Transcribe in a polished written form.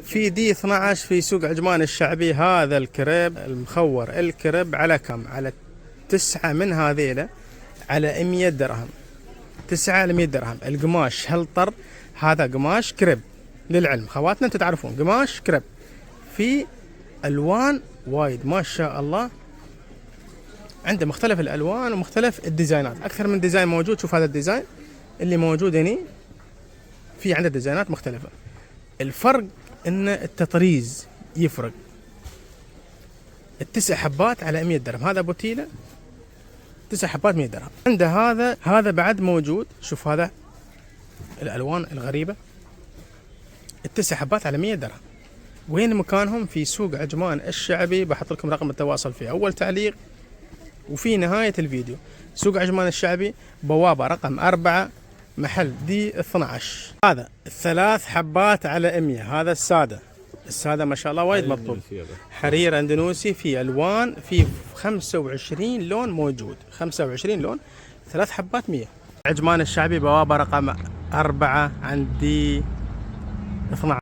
في دي 12 في سوق عجمان الشعبي. هذا الكريب المخور، الكريب على كم؟ على 9 من هذيله على 100 درهم. 9 على 100 درهم. القماش هلطر، هذا قماش كريب للعلم خواتنا، انتم تعرفون قماش كريب في الوان وايد ما شاء الله. عنده مختلف الالوان ومختلف الديزاينات، اكثر من ديزاين موجود. شوف هذا الديزاين اللي موجود هني، في عنده ديزاينات مختلفه. الفرق ان التطريز يفرق. ال9 حبات على 100 درهم. هذا بوتيلا 9 حبات 100 درهم. عنده هذا بعد موجود. شوف هذا الالوان الغريبه. ال9 حبات على 100 درهم. وين مكانهم؟ في سوق عجمان الشعبي. بحط لكم رقم التواصل في اول تعليق وفي نهايه الفيديو. سوق عجمان الشعبي، بوابه رقم 4، محل دي 12. هذا ال3 حبات على 100. هذا الساده ما شاء الله وايد مطلوب. حرير اندونيسي في الوان، في 25 لون موجود. 25 لون، 3 حبات 100. عجمان الشعبي بوابه رقم 4 عندي 12.